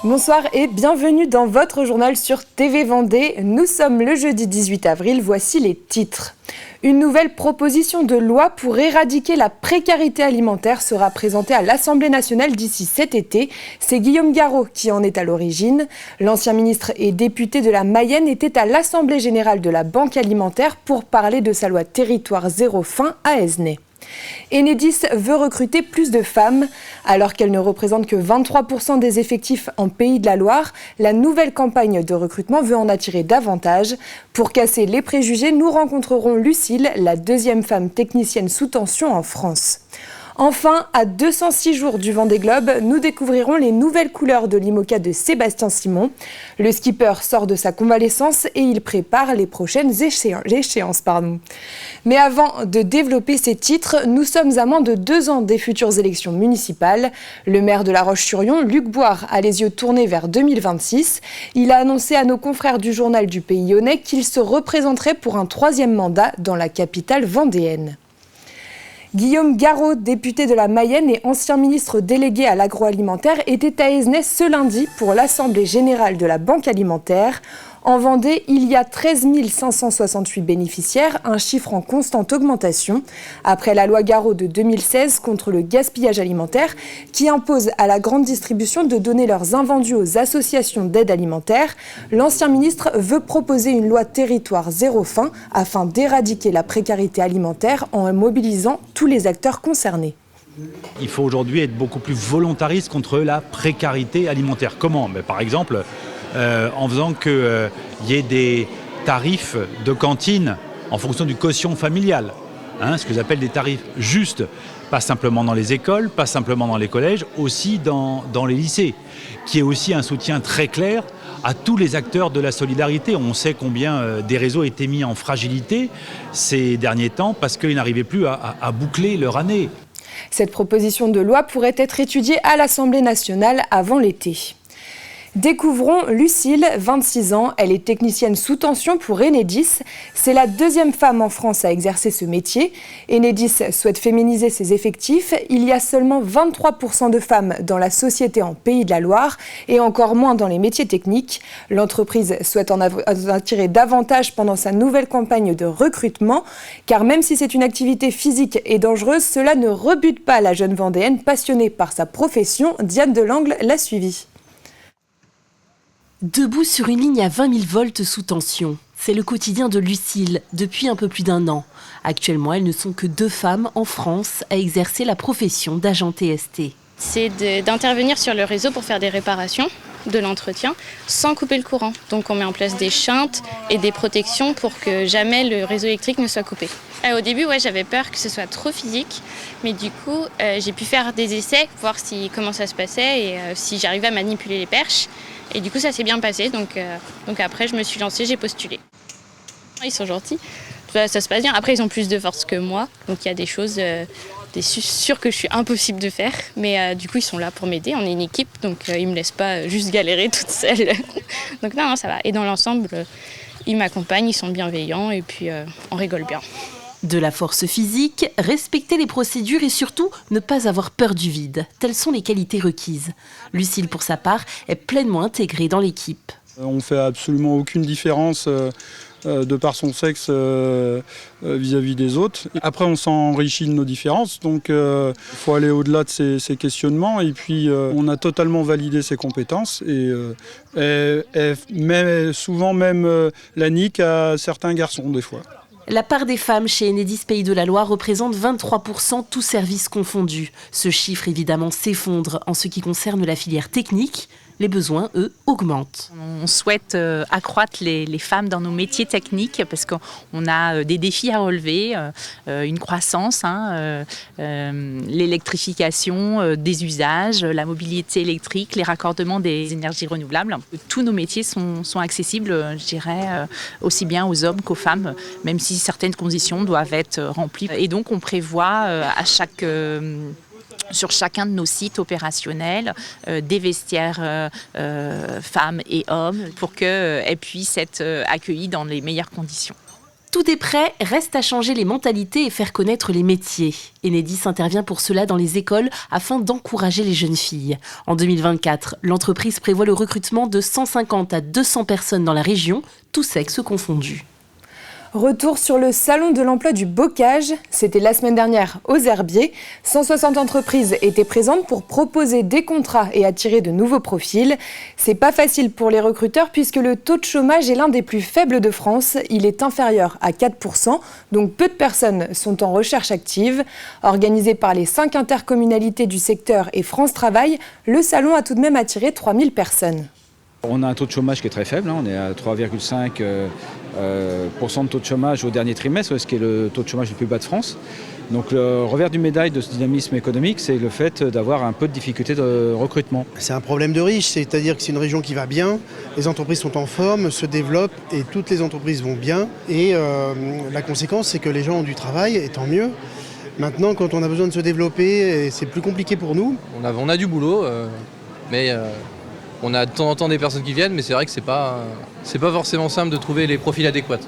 Bonsoir et bienvenue dans votre journal sur TV Vendée. Nous sommes le jeudi 18 avril, voici les titres. Une nouvelle proposition de loi pour éradiquer la précarité alimentaire sera présentée à l'Assemblée nationale d'ici cet été. C'est Guillaume Garot qui en est à l'origine. L'ancien ministre et député de la Mayenne était à l'Assemblée générale de la Banque alimentaire pour parler de sa loi Territoire zéro faim à Aisne. Enedis veut recruter plus de femmes. Alors qu'elle ne représente que 23% des effectifs en Pays de la Loire, la nouvelle campagne de recrutement veut en attirer davantage. Pour casser les préjugés, nous rencontrerons Lucille, la deuxième femme technicienne sous tension en France. Enfin, à 206 jours du Vendée Globe, nous découvrirons les nouvelles couleurs de l'IMOCA de Sébastien Simon. Le skipper sort de sa convalescence et il prépare les prochaines échéances. Mais avant de développer ces titres, nous sommes à moins de 2 ans des futures élections municipales. Le maire de La Roche-sur-Yon, Luc Boire, a les yeux tournés vers 2026. Il a annoncé à nos confrères du journal du Pays Lyonnais qu'il se représenterait pour un 3e mandat dans la capitale vendéenne. Guillaume Garot, député de la Mayenne et ancien ministre délégué à l'agroalimentaire, était à Aisne ce lundi pour l'Assemblée générale de la Banque alimentaire. En Vendée, il y a 13 568 bénéficiaires, un chiffre en constante augmentation, après la loi Garot de 2016 contre le gaspillage alimentaire, qui impose à la grande distribution de donner leurs invendus aux associations d'aide alimentaire. L'ancien ministre veut proposer une loi Territoire zéro faim afin d'éradiquer la précarité alimentaire en mobilisant tous les acteurs concernés. Il faut aujourd'hui être beaucoup plus volontariste contre la précarité alimentaire. Comment ? Par exemple, en faisant qu'il y ait des tarifs de cantine en fonction du quotient familial, ce que j'appelle des tarifs justes, pas simplement dans les écoles, pas simplement dans les collèges, aussi dans les lycées, qui est aussi un soutien très clair à tous les acteurs de la solidarité. On sait combien des réseaux étaient mis en fragilité ces derniers temps parce qu'ils n'arrivaient plus à boucler leur année. Cette proposition de loi pourrait être étudiée à l'Assemblée nationale avant l'été. Découvrons Lucille, 26 ans. Elle est technicienne sous tension pour Enedis. C'est la 2e femme en France à exercer ce métier. Enedis souhaite féminiser ses effectifs. Il y a seulement 23% de femmes dans la société en Pays de la Loire et encore moins dans les métiers techniques. L'entreprise souhaite en attirer davantage pendant sa nouvelle campagne de recrutement. Car même si c'est une activité physique et dangereuse, cela ne rebute pas la jeune Vendéenne passionnée par sa profession. Diane Delangle l'a suivie. Debout sur une ligne à 20 000 volts sous tension, c'est le quotidien de Lucille depuis un peu plus d'1 an. Actuellement, elles ne sont que 2 femmes en France à exercer la profession d'agent TST. C'est d'intervenir sur le réseau pour faire des réparations, de l'entretien, sans couper le courant. Donc on met en place des shunts et des protections pour que jamais le réseau électrique ne soit coupé. Au début, j'avais peur que ce soit trop physique, mais du coup, j'ai pu faire des essais, voir comment ça se passait et si j'arrivais à manipuler les perches. Et du coup, ça s'est bien passé. Donc après, je me suis lancée, j'ai postulé. Ils sont gentils, ça se passe bien. Après, ils ont plus de force que moi. Donc il y a des choses, sûr que je suis impossible de faire. Mais du coup, ils sont là pour m'aider. On est une équipe, donc ils ne me laissent pas juste galérer toute seule. Donc non, ça va. Et dans l'ensemble, ils m'accompagnent, ils sont bienveillants et puis on rigole bien. De la force physique, respecter les procédures et surtout ne pas avoir peur du vide. Telles sont les qualités requises. Lucille, pour sa part, est pleinement intégrée dans l'équipe. On ne fait absolument aucune différence de par son sexe vis-à-vis des autres. Après, on s'enrichit de nos différences, donc il faut aller au-delà de ces questionnements. Et puis, on a totalement validé ses compétences et souvent même la nique à certains garçons, des fois. La part des femmes chez Enedis Pays de la Loire représente 23%, tous services confondus. Ce chiffre, évidemment, s'effondre en ce qui concerne la filière technique. Les besoins, eux, augmentent. On souhaite accroître les femmes dans nos métiers techniques parce qu'on a des défis à relever, une croissance, l'électrification des usages, la mobilité électrique, les raccordements des énergies renouvelables. Tous nos métiers sont accessibles, je dirais, aussi bien aux hommes qu'aux femmes, même si certaines conditions doivent être remplies. Et donc, on prévoit sur chacun de nos sites opérationnels des vestiaires femmes et hommes pour qu'elles puissent être accueillies dans les meilleures conditions. Tout est prêt, reste à changer les mentalités et faire connaître les métiers. Enedis intervient pour cela dans les écoles afin d'encourager les jeunes filles. En 2024, l'entreprise prévoit le recrutement de 150 à 200 personnes dans la région, tous sexes confondus. Retour sur le salon de l'emploi du bocage. C'était la semaine dernière aux Herbiers. 160 entreprises étaient présentes pour proposer des contrats et attirer de nouveaux profils. C'est pas facile pour les recruteurs puisque le taux de chômage est l'un des plus faibles de France. Il est inférieur à 4%, donc peu de personnes sont en recherche active. Organisé par les 5 intercommunalités du secteur et France Travail, le salon a tout de même attiré 3000 personnes. On a un taux de chômage qui est très faible, on est à 3,5% de taux de chômage au dernier trimestre, ce qui est le taux de chômage le plus bas de France. Donc le revers du médaille de ce dynamisme économique, c'est le fait d'avoir un peu de difficulté de recrutement. C'est un problème de riche, c'est-à-dire que c'est une région qui va bien, les entreprises sont en forme, se développent et toutes les entreprises vont bien. Et la conséquence, c'est que les gens ont du travail, et tant mieux. Maintenant, quand on a besoin de se développer, c'est plus compliqué pour nous. On a du boulot, mais... On a de temps en temps des personnes qui viennent, mais c'est vrai que c'est pas forcément simple de trouver les profils adéquats.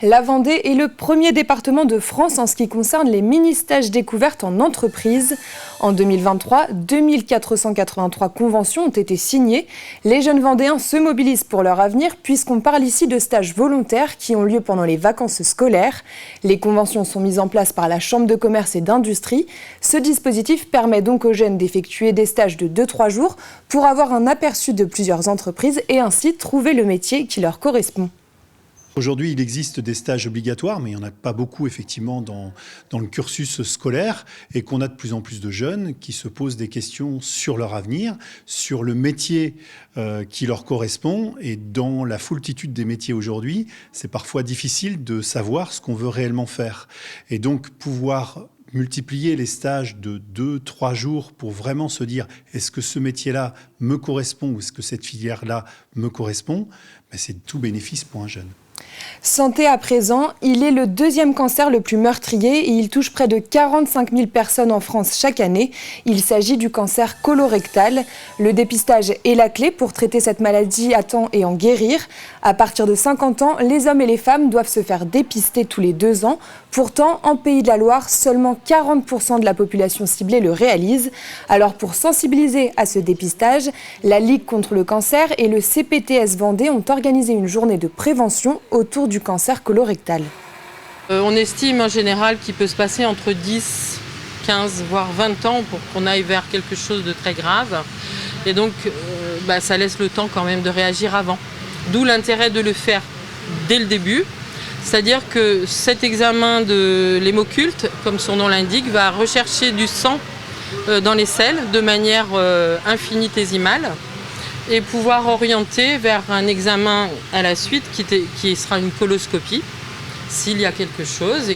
La Vendée est le premier département de France en ce qui concerne les mini-stages découvertes en entreprise. En 2023, 2483 conventions ont été signées. Les jeunes Vendéens se mobilisent pour leur avenir puisqu'on parle ici de stages volontaires qui ont lieu pendant les vacances scolaires. Les conventions sont mises en place par la Chambre de commerce et d'industrie. Ce dispositif permet donc aux jeunes d'effectuer des stages de 2-3 jours pour avoir un aperçu de plusieurs entreprises et ainsi trouver le métier qui leur correspond. Aujourd'hui, il existe des stages obligatoires, mais il n'y en a pas beaucoup effectivement dans le cursus scolaire et qu'on a de plus en plus de jeunes qui se posent des questions sur leur avenir, sur le métier qui leur correspond. Et dans la foultitude des métiers aujourd'hui, c'est parfois difficile de savoir ce qu'on veut réellement faire. Et donc pouvoir multiplier les stages de 2-3 jours pour vraiment se dire est-ce que ce métier-là me correspond ou est-ce que cette filière-là me correspond, c'est tout bénéfice pour un jeune. Santé à présent, il est le deuxième cancer le plus meurtrier et il touche près de 45 000 personnes en France chaque année. Il s'agit du cancer colorectal. Le dépistage est la clé pour traiter cette maladie à temps et en guérir. À partir de 50 ans, les hommes et les femmes doivent se faire dépister tous les 2 ans. Pourtant, en Pays de la Loire, seulement 40% de la population ciblée le réalise. Alors pour sensibiliser à ce dépistage, la Ligue contre le cancer et le CPTS Vendée ont organisé une journée de prévention autour du cancer colorectal. On estime en général qu'il peut se passer entre 10, 15, voire 20 ans pour qu'on aille vers quelque chose de très grave. Et donc, ça laisse le temps quand même de réagir avant. D'où l'intérêt de le faire dès le début. C'est-à-dire que cet examen de l'hémoculte, comme son nom l'indique, va rechercher du sang dans les selles de manière infinitésimale et pouvoir orienter vers un examen à la suite qui sera une coloscopie s'il y a quelque chose.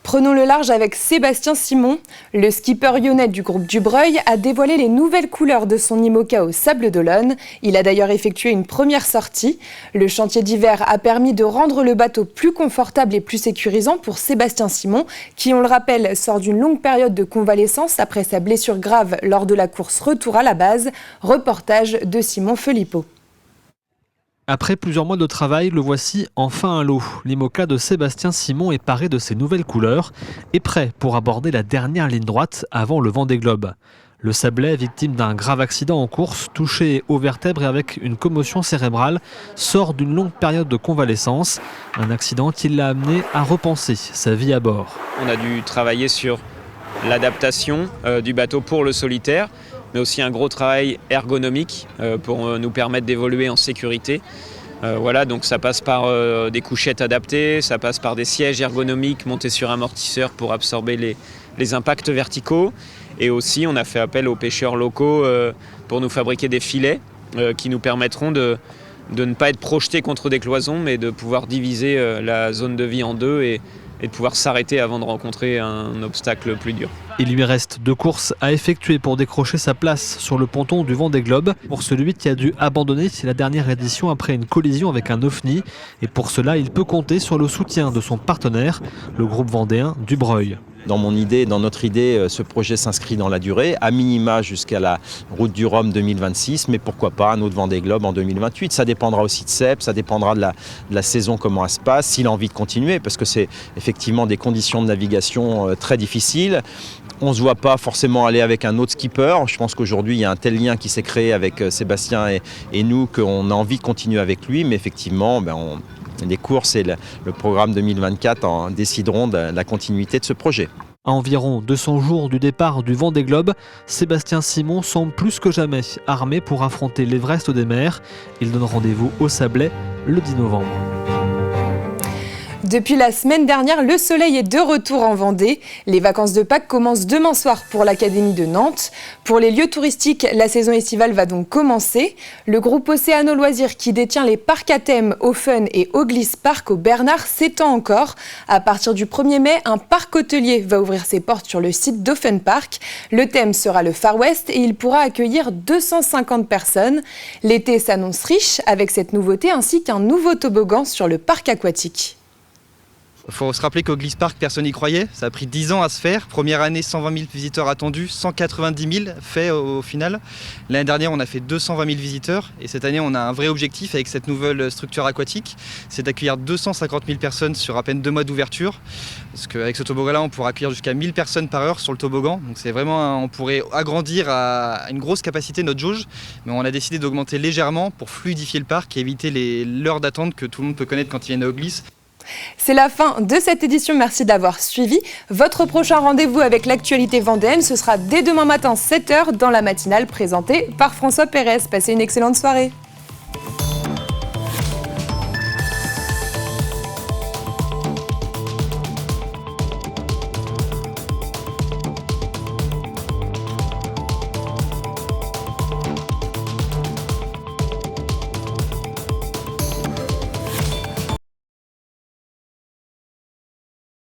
Prenons le large avec Sébastien Simon. Le skipper lyonnais du groupe Dubreuil a dévoilé les nouvelles couleurs de son IMOCA au Sables d'Olonne. Il a d'ailleurs effectué une première sortie. Le chantier d'hiver a permis de rendre le bateau plus confortable et plus sécurisant pour Sébastien Simon, qui, on le rappelle, sort d'une longue période de convalescence après sa blessure grave lors de la course Retour à la base. Reportage de Simon Felipeau. Après plusieurs mois de travail, le voici enfin à l'eau. L'IMOCA de Sébastien Simon est paré de ses nouvelles couleurs et prêt pour aborder la dernière ligne droite avant le Vendée Globe. Le Sablais, victime d'un grave accident en course, touché aux vertèbres et avec une commotion cérébrale, sort d'une longue période de convalescence. Un accident qui l'a amené à repenser sa vie à bord. On a dû travailler sur l'adaptation du bateau pour le solitaire, mais aussi un gros travail ergonomique pour nous permettre d'évoluer en sécurité. Donc ça passe par des couchettes adaptées, ça passe par des sièges ergonomiques montés sur amortisseurs pour absorber les impacts verticaux. Et aussi, on a fait appel aux pêcheurs locaux pour nous fabriquer des filets qui nous permettront de ne pas être projetés contre des cloisons, mais de pouvoir diviser la zone de vie en deux et de pouvoir s'arrêter avant de rencontrer un obstacle plus dur. Il lui reste 2 courses à effectuer pour décrocher sa place sur le ponton du Vendée Globe. Pour celui qui a dû abandonner la dernière édition après une collision avec un ovni. Et pour cela, il peut compter sur le soutien de son partenaire, le groupe vendéen Dubreuil. Dans notre idée, ce projet s'inscrit dans la durée, à minima jusqu'à la route du Rhum 2026, mais pourquoi pas un autre Vendée Globe en 2028. Ça dépendra aussi de Seb, ça dépendra de la saison, comment elle se passe, s'il a envie de continuer, parce que c'est effectivement des conditions de navigation très difficiles. On ne se voit pas forcément aller avec un autre skipper. Je pense qu'aujourd'hui, il y a un tel lien qui s'est créé avec Sébastien et nous qu'on a envie de continuer avec lui, mais effectivement, les courses et le programme 2024 décideront de la continuité de ce projet. À environ 200 jours du départ du Vendée Globe, Sébastien Simon semble plus que jamais armé pour affronter l'Everest des mers. Il donne rendez-vous au Sablé le 10 novembre. Depuis la semaine dernière, le soleil est de retour en Vendée. Les vacances de Pâques commencent demain soir pour l'Académie de Nantes. Pour les lieux touristiques, la saison estivale va donc commencer. Le groupe Océano Loisirs, qui détient les parcs à thème Au Fun et Au Glisse Park au Bernard, s'étend encore. À partir du 1er mai, un parc hôtelier va ouvrir ses portes sur le site d'Au Fun Park. Le thème sera le Far West et il pourra accueillir 250 personnes. L'été s'annonce riche avec cette nouveauté ainsi qu'un nouveau toboggan sur le parc aquatique. Il faut se rappeler qu'au Glisse Park, personne n'y croyait. Ça a pris 10 ans à se faire. Première année, 120 000 visiteurs attendus, 190 000 faits au final. L'année dernière, on a fait 220 000 visiteurs. Et cette année, on a un vrai objectif avec cette nouvelle structure aquatique. C'est d'accueillir 250 000 personnes sur à peine 2 mois d'ouverture. Parce qu'avec ce toboggan-là, on pourra accueillir jusqu'à 1000 personnes par heure sur le toboggan. Donc c'est vraiment, on pourrait agrandir à une grosse capacité notre jauge. Mais on a décidé d'augmenter légèrement pour fluidifier le parc et éviter l'heure d'attente que tout le monde peut connaître quand il vient au glisse. C'est la fin de cette édition, merci d'avoir suivi. Votre prochain rendez-vous avec l'actualité vendéenne, ce sera dès demain matin 7h dans la matinale présentée par François Pérez. Passez une excellente soirée.